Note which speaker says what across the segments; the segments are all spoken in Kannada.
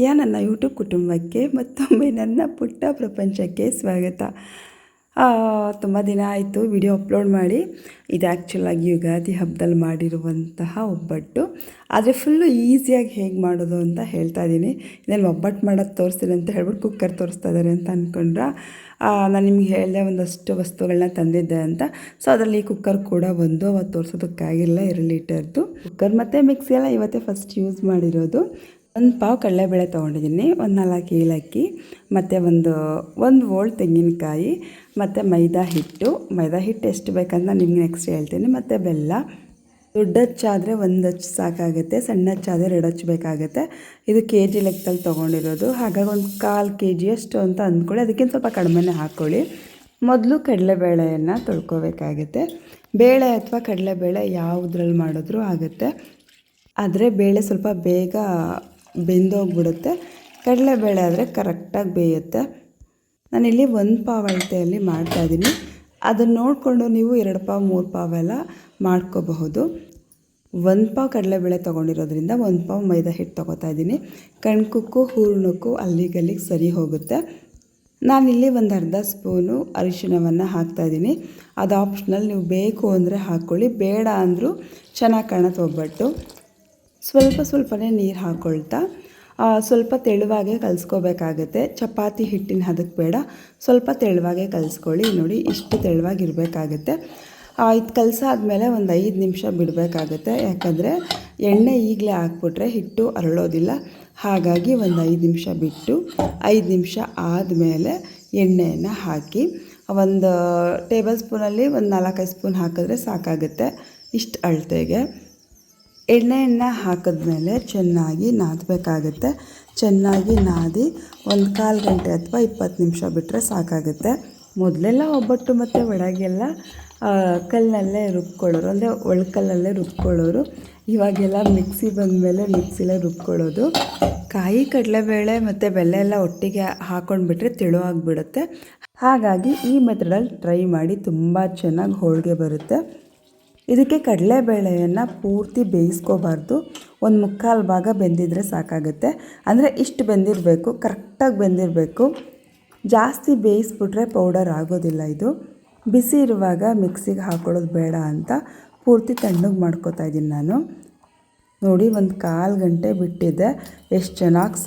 Speaker 1: ಪ್ರಿಯಾ ನನ್ನ ಯೂಟ್ಯೂಬ್ ಕುಟುಂಬಕ್ಕೆ ಮತ್ತೊಮ್ಮೆ ನನ್ನ ಪುಟ್ಟ ಪ್ರಪಂಚಕ್ಕೆ ಸ್ವಾಗತ. ತುಂಬ ದಿನ ಆಯಿತು ವಿಡಿಯೋ ಅಪ್ಲೋಡ್ ಮಾಡಿ. ಇದು ಆ್ಯಕ್ಚುಲಾಗಿ ಯುಗಾದಿ ಹಬ್ಬದಲ್ಲಿ ಮಾಡಿರುವಂತಹ ಒಬ್ಬಟ್ಟು, ಆದರೆ ಫುಲ್ಲು ಈಸಿಯಾಗಿ ಹೇಗೆ ಮಾಡೋದು ಅಂತ ಹೇಳ್ತಾ ಇದ್ದೀನಿ. ಇದನ್ನು ಒಬ್ಬಟ್ಟು ಮಾಡೋದು ತೋರಿಸ್ತೀನಿ ಅಂತ ಹೇಳ್ಬಿಟ್ಟು ಕುಕ್ಕರ್ ತೋರಿಸ್ತಾ ಇದ್ದಾರೆ ಅಂತ ಅಂದ್ಕೊಂಡ್ರೆ, ನಾನು ನಿಮ್ಗೆ ಹೇಳಿದೆ ಒಂದಷ್ಟು ವಸ್ತುಗಳನ್ನ ತಂದಿದ್ದೆ ಅಂತ. ಸೊ ಅದರಲ್ಲಿ ಕುಕ್ಕರ್ ಕೂಡ ಒಂದು ಅವತ್ತು ತೋರಿಸೋದಕ್ಕಾಗಿಲ್ಲ, 2 ಲೀಟರ್ದು ಕುಕ್ಕರ್ ಮತ್ತು ಮಿಕ್ಸಿ ಎಲ್ಲ ಇವತ್ತೇ ಫಸ್ಟ್ ಯೂಸ್ ಮಾಡಿರೋದು. 1 ಪಾವು ಕಡಲೆಬೇಳೆ ತೊಗೊಂಡಿದ್ದೀನಿ, 4 ಏಲಕ್ಕಿ ಮತ್ತು ಒಂದು ಓಳ್ ತೆಂಗಿನಕಾಯಿ ಮತ್ತು ಮೈದಾ ಹಿಟ್ಟು ಎಷ್ಟು ಬೇಕಂತ ನಿಮ್ಗೆ ನೆಕ್ಸ್ಟ್ ಹೇಳ್ತೀನಿ. ಮತ್ತು ಬೆಲ್ಲ. ದೊಡ್ಡ ಹಚ್ಚಾದರೆ 1 ಹಚ್ಚು ಸಾಕಾಗುತ್ತೆ, ಸಣ್ಣ ಹಚ್ಚಾದರೆ 2 ಹಚ್ಚು ಬೇಕಾಗುತ್ತೆ. ಇದು kg ಲೆಕ್ಕದಲ್ಲಿ ತೊಗೊಂಡಿರೋದು, ಹಾಗಾಗಿ 1/4 kg ಅಷ್ಟು ಅಂತ ಅಂದ್ಕೊಳ್ಳಿ. ಅದಕ್ಕಿಂತ ಸ್ವಲ್ಪ ಕಡಿಮೆನೇ ಹಾಕ್ಕೊಳ್ಳಿ. ಮೊದಲು ಕಡಲೆಬೇಳೆಯನ್ನು ತೊಳ್ಕೊಬೇಕಾಗುತ್ತೆ. ಬೇಳೆ ಅಥವಾ ಕಡಲೆಬೇಳೆ ಯಾವುದ್ರಲ್ಲಿ ಮಾಡಿದ್ರೂ ಆಗುತ್ತೆ, ಆದರೆ ಬೇಳೆ ಸ್ವಲ್ಪ ಬೇಗ ಬೆಂದೋಗ್ಬಿಡುತ್ತೆ. ಕಡಲೆಬೇಳೆ ಆದರೆ ಕರೆಕ್ಟಾಗಿ ಬೇಯುತ್ತೆ. ನಾನಿಲ್ಲಿ 1 ಪಾವು ಅಳತೆಯಲ್ಲಿ ಮಾಡ್ತಾಯಿದ್ದೀನಿ. ಅದನ್ನು ನೋಡಿಕೊಂಡು ನೀವು 2 ಪಾವು 3 ಪಾವೆಲ್ಲ ಮಾಡ್ಕೋಬಹುದು. 1 ಪಾವು ಕಡಲೆಬೇಳೆ ತೊಗೊಂಡಿರೋದ್ರಿಂದ 1 ಪಾವು ಮೈದಾ ಹಿಟ್ಟು ತೊಗೋತಾ ಇದ್ದೀನಿ. ಕಣ್ಕುಕ್ಕೂ ಹೂರ್ಣಕ್ಕೂ ಅಲ್ಲಿಗಲ್ಲಿಗೆ ಸರಿ ಹೋಗುತ್ತೆ. ನಾನಿಲ್ಲಿ 1/2 ಸ್ಪೂನು ಅರಿಶಿಣವನ್ನು ಹಾಕ್ತಾಯಿದ್ದೀನಿ. ಅದು ಆಪ್ಷನಲ್, ನೀವು ಬೇಕು ಅಂದರೆ ಹಾಕ್ಕೊಳ್ಳಿ, ಬೇಡ ಅಂದರೂ ಚೆನ್ನಾಗಿ ಕಾಣುತ್ತೆ ಒಬ್ಬಟ್ಟು. ಸ್ವಲ್ಪನೇ ನೀರು ಹಾಕ್ಕೊಳ್ತಾ ಸ್ವಲ್ಪ ತೆಳುವಾಗೆ ಕಲಿಸ್ಕೋಬೇಕಾಗತ್ತೆ. ಚಪಾತಿ ಹಿಟ್ಟಿನ ಹದಕ್ಕೆ ಬೇಡ, ಸ್ವಲ್ಪ ತೆಳುವಾಗೆ ಕಲಿಸ್ಕೊಳ್ಳಿ. ನೋಡಿ, ಇಷ್ಟು ತೆಳುವಾಗಿರಬೇಕಾಗತ್ತೆ. ಇದು ಕಲಸಾದ್ಮೇಲೆ 5 ನಿಮಿಷ ಬಿಡಬೇಕಾಗತ್ತೆ, ಯಾಕಂದರೆ ಎಣ್ಣೆ ಈಗಲೇ ಹಾಕ್ಬಿಟ್ರೆ ಹಿಟ್ಟು ಅರಳೋದಿಲ್ಲ. ಹಾಗಾಗಿ 5 ನಿಮಿಷ ಬಿಟ್ಟು 5 ನಿಮಿಷ ಆದಮೇಲೆ ಎಣ್ಣೆಯನ್ನು ಹಾಕಿ 1 ಟೇಬಲ್ ಸ್ಪೂನಲ್ಲಿ 4-5 ಸ್ಪೂನ್ ಹಾಕಿದ್ರೆ ಸಾಕಾಗುತ್ತೆ. ಇಷ್ಟು ಅಳತೆಗೆ ಎಣ್ಣೆಯನ್ನು ಹಾಕಿದ್ಮೇಲೆ ಚೆನ್ನಾಗಿ ನಾದಬೇಕಾಗುತ್ತೆ. ಚೆನ್ನಾಗಿ ನಾದಿ 1/4 ಗಂಟೆ ಅಥವಾ 20 ನಿಮಿಷ ಬಿಟ್ಟರೆ ಸಾಕಾಗುತ್ತೆ. ಮೊದಲೆಲ್ಲ ಒಬ್ಬಟ್ಟು ಮತ್ತು ವಡೆಗೆಲ್ಲ ಕಲ್ಲಲ್ಲೇ ರುಬ್ಕೊಳ್ಳೋರು, ಅಂದರೆ ಒಳ್ಕಲ್ಲಲ್ಲೇ ರುಬ್ಕೊಳ್ಳೋರು. ಇವಾಗೆಲ್ಲ ಮಿಕ್ಸಿ ಬಂದಮೇಲೆ ಮಿಕ್ಸಿಲೇ ರುಬ್ಕೊಳ್ಳೋದು. ಕಾಯಿ, ಕಡಲೆಬೇಳೆ ಮತ್ತು ಬೆಲ್ಲ ಎಲ್ಲ ಒಟ್ಟಿಗೆ ಹಾಕ್ಕೊಂಡ್ಬಿಟ್ರೆ ತೆಳುವಾಗಿಬಿಡುತ್ತೆ. ಹಾಗಾಗಿ ಈ ಮೆಥಡಲ್ಲಿ ಟ್ರೈ ಮಾಡಿ, ತುಂಬ ಚೆನ್ನಾಗಿ ಹೋಳಿಗೆ ಬರುತ್ತೆ. ಇದಕ್ಕೆ ಕಡಲೆಬೇಳೆಯನ್ನು ಪೂರ್ತಿ ಬೇಯಿಸ್ಕೋಬಾರ್ದು, 1/4 ಭಾಗ ಬೆಂದಿದ್ರೆ ಸಾಕಾಗುತ್ತೆ. ಅಂದರೆ ಇಷ್ಟು ಬೆಂದಿರಬೇಕು, ಕರೆಕ್ಟಾಗಿ ಬೆಂದಿರಬೇಕು. ಜಾಸ್ತಿ ಬೇಯಿಸ್ಬಿಟ್ರೆ ಪೌಡರ್ ಆಗೋದಿಲ್ಲ. ಇದು ಬಿಸಿ ಇರುವಾಗ ಮಿಕ್ಸಿಗೆ ಹಾಕ್ಕೊಳ್ಳೋದು ಬೇಡ ಅಂತ ಪೂರ್ತಿ ತಣ್ಣಗೆ ಮಾಡ್ಕೋತಾ ಇದ್ದೀನಿ ನಾನು. ನೋಡಿ, 1/4 ಗಂಟೆ ಬಿಟ್ಟಿದ್ದೆ, ಎಷ್ಟು ಚೆನ್ನಾಗಿ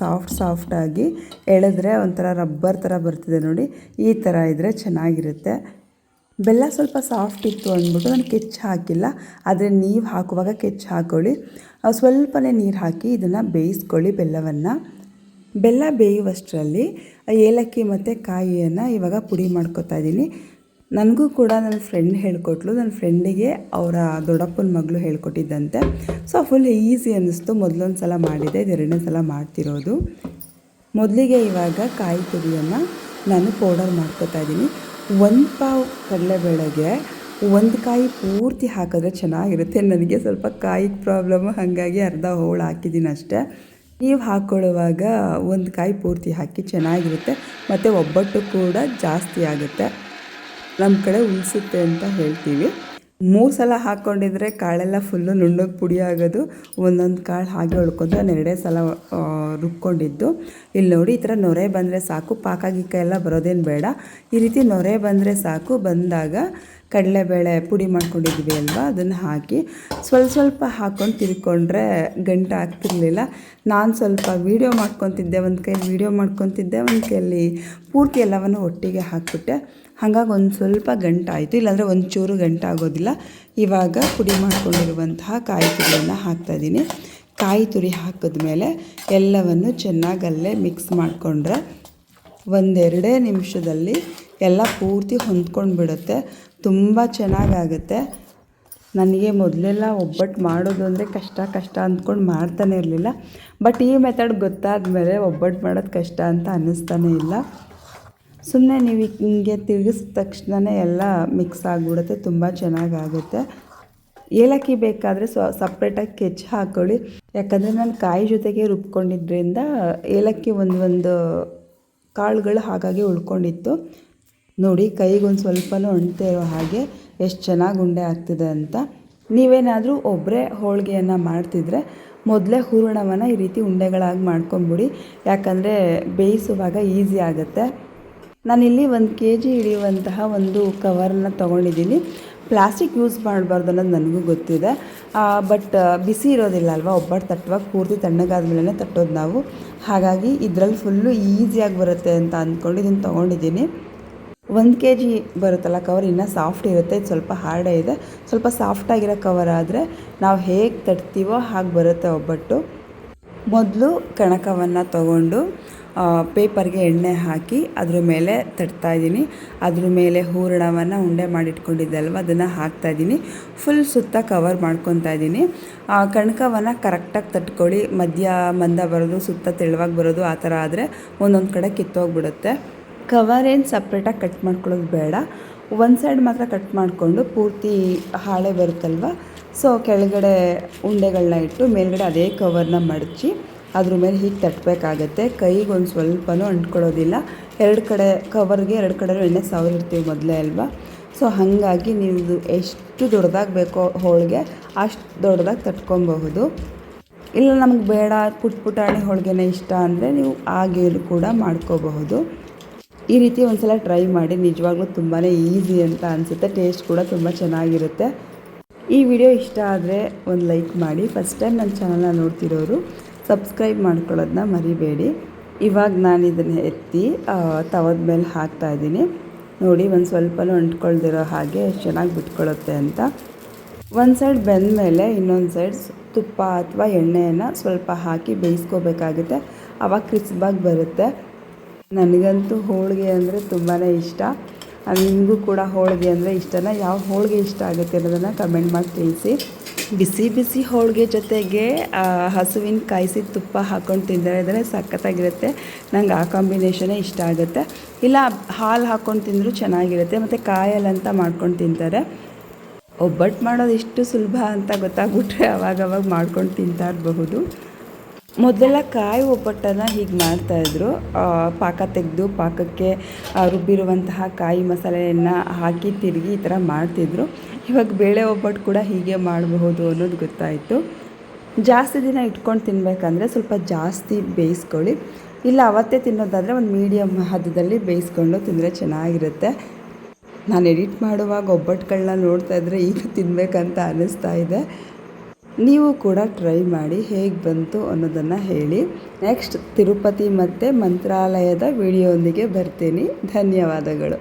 Speaker 1: ಸಾಫ್ಟಾಗಿ ಎಳೆದ್ರೆ ಒಂಥರ ರಬ್ಬರ್ ಥರ ಬರ್ತಿದೆ. ನೋಡಿ, ಈ ಥರ ಇದ್ದರೆ ಚೆನ್ನಾಗಿರುತ್ತೆ. ಬೆಲ್ಲ ಸ್ವಲ್ಪ ಸಾಫ್ಟ್ ಇತ್ತು ಅಂದ್ಬಿಟ್ಟು ನಾನು ಕೆಚ್ಚು ಹಾಕಿಲ್ಲ, ಆದರೆ ನೀವು ಹಾಕುವಾಗ ಕೆಚ್ಚು ಹಾಕ್ಕೊಳ್ಳಿ. ಸ್ವಲ್ಪನೇ ನೀರು ಹಾಕಿ ಇದನ್ನು ಬೇಯಿಸ್ಕೊಳ್ಳಿ ಬೆಲ್ಲವನ್ನು. ಬೆಲ್ಲ ಬೇಯುವಷ್ಟರಲ್ಲಿ ಏಲಕ್ಕಿ ಮತ್ತು ಕಾಯಿಯನ್ನು ಇವಾಗ ಪುಡಿ ಮಾಡ್ಕೊತಾ ಇದ್ದೀನಿ. ನನಗೂ ಕೂಡ ನನ್ನ ಫ್ರೆಂಡ್ ಹೇಳ್ಕೊಟ್ಲು, ನನ್ನ ಫ್ರೆಂಡಿಗೆ ಅವರ ದೊಡ್ಡಪ್ಪನ ಮಗಳು ಹೇಳ್ಕೊಟ್ಟಿದ್ದಂತೆ. ಸೊ ಫುಲ್ ಈಸಿ ಅನ್ನಿಸ್ತು. ಮೊದಲೊಂದು ಸಲ ಮಾಡಿದೆ, ಇದು 2ನೇ ಸಲ ಮಾಡ್ತಿರೋದು. ಮೊದಲಿಗೆ ಇವಾಗ ಕಾಯಿ ತುರಿಯನ್ನು ನಾನು ಪೌಡರ್ ಮಾಡ್ಕೊತಾ ಇದ್ದೀನಿ. 1 ಪಾವು ಕಡಲೆಬೇಳೆಗೆ 1 ಕಾಯಿ ಪೂರ್ತಿ ಹಾಕಿದ್ರೆ ಚೆನ್ನಾಗಿರುತ್ತೆ. ನನಗೆ ಸ್ವಲ್ಪ ಕಾಯಿ ಪ್ರಾಬ್ಲಮ್ಮು, ಹಾಗಾಗಿ ಅರ್ಧ ಹೋಳು ಹಾಕಿದ್ದೀನಿ ಅಷ್ಟೇ. ನೀವು ಹಾಕ್ಕೊಳ್ಳುವಾಗ 1 ಕಾಯಿ ಪೂರ್ತಿ ಹಾಕಿ ಚೆನ್ನಾಗಿರುತ್ತೆ. ಮತ್ತು ಒಬ್ಬಟ್ಟು ಕೂಡ ಜಾಸ್ತಿ ಆಗುತ್ತೆ. ನಮ್ಮ ಕಡೆ ಉಳಿಸುತ್ತೆ ಅಂತ ಹೇಳ್ತೀವಿ. 3 ಸಲ ಹಾಕ್ಕೊಂಡಿದ್ರೆ ಕಾಳೆಲ್ಲ ಫುಲ್ಲು ನುಣ್ಣಗೆ ಪುಡಿ ಆಗೋದು. ಒಂದೊಂದು ಕಾಳು ಹಾಗೆ ಉಳ್ಕೊಂಡು ನಾನು 2 ಸಲ ರುಬ್ಕೊಂಡಿದ್ದು. ಇಲ್ಲಿ ನೋಡಿ, ಈ ಥರ ನೊರೆ ಬಂದರೆ ಸಾಕು, ಪಾಕ ಗೀಕ ಎಲ್ಲ ಬರೋದೇನು ಬೇಡ. ಈ ರೀತಿ ನೊರೆ ಬಂದರೆ ಸಾಕು. ಬಂದಾಗ ಕಡಲೆಬೇಳೆ ಪುಡಿ ಮಾಡ್ಕೊಂಡಿದ್ವಿ ಅಲ್ವಾ, ಅದನ್ನು ಹಾಕಿ ಸ್ವಲ್ಪ ಹಾಕ್ಕೊಂಡು ತಿರ್ಕೊಂಡ್ರೆ ಗಂಟು ಆಗ್ತಿರ್ಲಿಲ್ಲ. ನಾನು ಸ್ವಲ್ಪ ವೀಡಿಯೋ ಮಾಡ್ಕೊತಿದ್ದೆ, ಒಂದು ಕೈಲಿ ವೀಡಿಯೋ ಮಾಡ್ಕೊತಿದ್ದೆ, ಒಂದು ಕೈಯಲ್ಲಿ ಪೂರ್ತಿ ಎಲ್ಲವನ್ನು ಒಟ್ಟಿಗೆ ಹಾಕ್ಬಿಟ್ಟೆ. ಹಾಗಾಗಿ ಒಂದು ಸ್ವಲ್ಪ ಗಂಟಾಯಿತು, ಇಲ್ಲಾಂದರೆ ಒಂಚೂರು ಗಂಟಾಗೋದಿಲ್ಲ. ಇವಾಗ ಪುಡಿ ಮಾಡ್ಕೊಂಡಿರುವಂತಹ ಕಾಯಿ ತುರಿಯನ್ನು ಹಾಕ್ತಾಯಿದ್ದೀನಿ. ಕಾಯಿ ತುರಿ ಹಾಕಿದ್ಮೇಲೆ ಎಲ್ಲವನ್ನು ಚೆನ್ನಾಗಿ ಅಲ್ಲೇ ಮಿಕ್ಸ್ ಮಾಡಿಕೊಂಡ್ರೆ 1-2 ನಿಮಿಷದಲ್ಲಿ ಎಲ್ಲ ಪೂರ್ತಿ ಹೊಂದ್ಕೊಂಡು ಬಿಡುತ್ತೆ. ತುಂಬ ಚೆನ್ನಾಗಾಗುತ್ತೆ. ನನಗೆ ಮೊದಲೆಲ್ಲ ಒಬ್ಬಟ್ಟು ಮಾಡೋದು ಅಂದರೆ ಕಷ್ಟ ಅಂದ್ಕೊಂಡು ಮಾಡ್ತಾನೆ ಇರಲಿಲ್ಲ. ಬಟ್ ಈ ಮೆಥಡ್ ಗೊತ್ತಾದ ಮೇಲೆ ಒಬ್ಬಟ್ಟು ಮಾಡೋದು ಕಷ್ಟ ಅಂತ ಅನ್ನಿಸ್ತಾನೇ ಇಲ್ಲ. ಸುಮ್ಮನೆ ನೀವು ಹಿಂಗೆ ತಿರುಗಿಸಿದ ತಕ್ಷಣವೇ ಎಲ್ಲ ಮಿಕ್ಸ್ ಆಗಿಬಿಡುತ್ತೆ, ತುಂಬ ಚೆನ್ನಾಗಾಗುತ್ತೆ. ಏಲಕ್ಕಿ ಬೇಕಾದರೆ ಸಪ್ರೇಟಾಗಿ ಕೆಚ್ಚು ಹಾಕ್ಕೊಳ್ಳಿ, ಯಾಕಂದರೆ ನಾನು ಕಾಯಿ ಜೊತೆಗೆ ರುಬ್ಕೊಂಡಿದ್ದರಿಂದ ಏಲಕ್ಕಿ ಒಂದು ಕಾಳುಗಳು ಹಾಗಾಗಿ ಉಳ್ಕೊಂಡಿತ್ತು. ನೋಡಿ, ಕೈಗೊಂದು ಸ್ವಲ್ಪನೂ ಅಂಟೇ ಇರೋ ಹಾಗೆ ಎಷ್ಟು ಚೆನ್ನಾಗಿ ಉಂಡೆ ಆಗ್ತಿದೆ ಅಂತ. ನೀವೇನಾದರೂ ಒಬ್ಬರೇ ಹೋಳಿಗೆಯನ್ನು ಮಾಡ್ತಿದ್ರೆ ಮೊದಲೇ ಹೂರಣವನ್ನು ಈ ರೀತಿ ಉಂಡೆಗಳಾಗಿ ಮಾಡ್ಕೊಂಬಿಡಿ, ಯಾಕಂದರೆ ಬೇಯಿಸುವಾಗ ಈಸಿ ಆಗುತ್ತೆ. ನಾನಿಲ್ಲಿ 1 kg ಹಿಡಿಯುವಂತಹ ಒಂದು ಕವರನ್ನ ತೊಗೊಂಡಿದ್ದೀನಿ. ಪ್ಲಾಸ್ಟಿಕ್ ಯೂಸ್ ಮಾಡಬಾರ್ದು ಅನ್ನೋದು ನನಗೂ ಗೊತ್ತಿದೆ, ಬಟ್ ಬಿಸಿ ಇರೋದಿಲ್ಲ ಅಲ್ವಾ, ಒಬ್ಬಟ್ಟು ತಟ್ಟುವಾಗ ಪೂರ್ತಿ ತಣ್ಣಗಾದ ಮೇಲೆ ತಟ್ಟೋದು ನಾವು. ಹಾಗಾಗಿ ಇದರಲ್ಲಿ ಫುಲ್ಲು ಈಸಿಯಾಗಿ ಬರುತ್ತೆ ಅಂತ ಅಂದ್ಕೊಂಡು ಇದನ್ನು ತೊಗೊಂಡಿದ್ದೀನಿ. 1 kg ಬರುತ್ತಲ್ಲ ಕವರ್, ಇನ್ನೂ ಸಾಫ್ಟ್ ಇರುತ್ತೆ. ಇದು ಸ್ವಲ್ಪ ಹಾರ್ಡೇ ಇದೆ. ಸ್ವಲ್ಪ ಸಾಫ್ಟಾಗಿರೋ ಕವರ್ ಆದರೆ ನಾವು ಹೇಗೆ ತಟ್ತೀವೋ ಹಾಗೆ ಬರುತ್ತೆ ಒಬ್ಬಟ್ಟು. ಮೊದಲು ಕಣಕವನ್ನು ತಗೊಂಡು ಪೇಪರ್ಗೆ ಎಣ್ಣೆ ಹಾಕಿ ಅದ್ರ ಮೇಲೆ ತಟ್ತಾಯಿದ್ದೀನಿ. ಅದ್ರ ಮೇಲೆ ಹೂರಣವನ್ನು ಉಂಡೆ ಮಾಡಿಟ್ಕೊಂಡಿದ್ದಲ್ವ ಅದನ್ನು ಹಾಕ್ತಾಯಿದ್ದೀನಿ. ಫುಲ್ ಸುತ್ತ ಕವರ್ ಮಾಡ್ಕೊತಾ ಇದ್ದೀನಿ. ಕಣಕವನ್ನು ಕರೆಕ್ಟಾಗಿ ತಟ್ಕೊಳ್ಳಿ. ಮಧ್ಯ ಮಂದ ಬರೋದು, ಸುತ್ತ ತೆಳುವಾಗಿ ಬರೋದು, ಆ ಥರ ಆದರೆ ಒಂದೊಂದು ಕಡೆ ಕಿತ್ತೋಗ್ಬಿಡುತ್ತೆ. ಕವರ್ ಏನು ಸಪ್ರೇಟಾಗಿ ಕಟ್ ಮಾಡ್ಕೊಳ್ಳೋದು ಬೇಡ, ಒಂದು ಸೈಡ್ ಮಾತ್ರ ಕಟ್ ಮಾಡಿಕೊಂಡು ಪೂರ್ತಿ ಹಾಳೆ ಬರುತ್ತಲ್ವ, ಸೊ ಕೆಳಗಡೆ ಉಂಡೆಗಳನ್ನ ಇಟ್ಟು ಮೇಲ್ಗಡೆ ಅದೇ ಕವರ್ನ ಮಡಚಿ ಅದ್ರ ಮೇಲೆ ಹೀಗೆ ತಟ್ಟಬೇಕಾಗತ್ತೆ. ಕೈಗೆ ಒಂದು ಸ್ವಲ್ಪನೂ ಅಂಟ್ಕೊಳ್ಳೋದಿಲ್ಲ. ಕವರ್ಗೆ 2 ಕಡೆ ಎಣ್ಣೆ ಸವರಿರ್ತೀವಿ ಮೊದಲೇ ಅಲ್ವಾ, ಸೊ ಹಾಗಾಗಿ ನೀವು ಎಷ್ಟು ದೊಡ್ಡದಾಗಿ ಬೇಕೋ ಹೋಳಿಗೆ ಅಷ್ಟು ದೊಡ್ಡದಾಗಿ ತಟ್ಕೊಬಹುದು. ಇಲ್ಲ ನಮಗೆ ಬೇಡ ಪುಟಾಣಿ ಹೋಳಿಗೆನೇ ಇಷ್ಟ ಅಂದರೆ ನೀವು ಹಾಗೆ ಕೂಡ ಮಾಡ್ಕೋಬಹುದು. ಈ ರೀತಿ ಒಂದು ಸಲ ಟ್ರೈ ಮಾಡಿ, ನಿಜವಾಗ್ಲೂ ತುಂಬಾ ಈಸಿ ಅಂತ ಅನಿಸುತ್ತೆ. ಟೇಸ್ಟ್ ಕೂಡ ತುಂಬ ಚೆನ್ನಾಗಿರುತ್ತೆ. ಈ ವಿಡಿಯೋ ಇಷ್ಟ ಆದರೆ ಒಂದು ಲೈಕ್ ಮಾಡಿ. ಫಸ್ಟ್ ಟೈಮ್ ನನ್ನ ಚಾನಲ್ನ ನೋಡ್ತಿರೋರು ಸಬ್ಸ್ಕ್ರೈಬ್ ಮಾಡ್ಕೊಳ್ಳೋದನ್ನ ಮರಿಬೇಡಿ. ಇವಾಗ ನಾನು ಇದನ್ನು ಎತ್ತಿ ತವದ ಮೇಲೆ ಹಾಕ್ತಾಯಿದ್ದೀನಿ. ನೋಡಿ, ಒಂದು ಸ್ವಲ್ಪನೂ ಅಂಟ್ಕೊಳ್ದಿರೋ ಹಾಗೆ ಎಷ್ಟು ಚೆನ್ನಾಗಿ ಬಿಟ್ಕೊಳ್ಳುತ್ತೆ ಅಂತ. ಒಂದು ಸೈಡ್ ಬೆಂದ ಮೇಲೆ ಇನ್ನೊಂದು ಸೈಡ್ ತುಪ್ಪ ಅಥವಾ ಎಣ್ಣೆಯನ್ನು ಸ್ವಲ್ಪ ಹಾಕಿ ಬೇಯಿಸ್ಕೋಬೇಕಾಗುತ್ತೆ. ಆವಾಗ ಕ್ರಿಸ್ಪಾಗಿ ಬರುತ್ತೆ. ನನಗಂತೂ ಹೋಳಿಗೆ ಅಂದರೆ ತುಂಬಾ ಇಷ್ಟ. ನಿಮಗೂ ಕೂಡ ಹೋಳಿಗೆ ಅಂದರೆ ಇಷ್ಟನ? ಯಾವ ಹೋಳಿಗೆ ಇಷ್ಟ ಆಗುತ್ತೆ ಅನ್ನೋದನ್ನು ಕಮೆಂಟ್ ಮಾಡಿ ತಿಳಿಸಿ. ಬಿಸಿ ಬಿಸಿ ಹೋಳಿಗೆ ಜೊತೆಗೆ ಹಸುವಿನ ಕಾಯಿಸಿ ತುಪ್ಪ ಹಾಕ್ಕೊಂಡು ತಿಂದರೆ ಸಖತ್ತಾಗಿರುತ್ತೆ. ನಂಗೆ ಆ ಕಾಂಬಿನೇಷನೇ ಇಷ್ಟ ಆಗುತ್ತೆ. ಇಲ್ಲ ಹಾಲು ಹಾಕ್ಕೊಂಡು ತಿಂದರೂ ಚೆನ್ನಾಗಿರುತ್ತೆ. ಮತ್ತು ಕಾಯಲ್ಲಂತ ಮಾಡ್ಕೊಂಡು ತಿಂತಾರೆ. ಒಬ್ಬಟ್ಟು ಮಾಡೋದು ಇಷ್ಟು ಸುಲಭ ಅಂತ ಗೊತ್ತಾಗ್ಬಿಟ್ರೆ ಅವಾಗವಾಗ ಮಾಡ್ಕೊಂಡು ತಿಂತಾ ಇರಬಹುದು. ಮೊದಲೆಲ್ಲ ಕಾಯಿ ಒಬ್ಬಟ್ಟನ್ನು ಹೀಗೆ ಮಾಡ್ತಾಯಿದ್ರು. ಪಾಕ ತೆಗೆದು ಪಾಕಕ್ಕೆ ರುಬ್ಬಿರುವಂತಹ ಕಾಯಿ ಮಸಾಲೆಯನ್ನು ಹಾಕಿ ತಿರುಗಿ ಈ ಥರ ಮಾಡ್ತಿದ್ರು. ಇವಾಗ ಬೇಳೆ ಒಬ್ಬಟ್ಟು ಕೂಡ ಹೀಗೆ ಮಾಡಬಹುದು ಅನ್ನೋದು ಗೊತ್ತಾಯಿತು. ಜಾಸ್ತಿ ದಿನ ಇಟ್ಕೊಂಡು ತಿನ್ನಬೇಕಂದ್ರೆ ಸ್ವಲ್ಪ ಜಾಸ್ತಿ ಬೇಯಿಸ್ಕೊಳ್ಳಿ. ಇಲ್ಲ ಅವತ್ತೇ ತಿನ್ನೋದಾದರೆ ಒಂದು ಮೀಡಿಯಮ್ ಹದದಲ್ಲಿ ಬೇಯಿಸ್ಕೊಂಡು ತಿಂದರೆ ಚೆನ್ನಾಗಿರುತ್ತೆ. ನಾನು ಎಡಿಟ್ ಮಾಡುವಾಗ ಒಬ್ಬಟ್ಟುಗಳನ್ನ ನೋಡ್ತಾಯಿದ್ರೆ ಈಗ ತಿನ್ನಬೇಕಂತ ಅನ್ನಿಸ್ತಾ ಇದೆ. ನೀವು ಕೂಡ ಟ್ರೈ ಮಾಡಿ ಹೇಗೆ ಬಂತು ಅನ್ನೋದನ್ನು ಹೇಳಿ. ನೆಕ್ಸ್ಟ್ ತಿರುಪತಿ ಮತ್ತು ಮಂತ್ರಾಲಯದ ವಿಡಿಯೋ ಒಂದಿಗೆ ಬರ್ತೀನಿ. ಧನ್ಯವಾದಗಳು.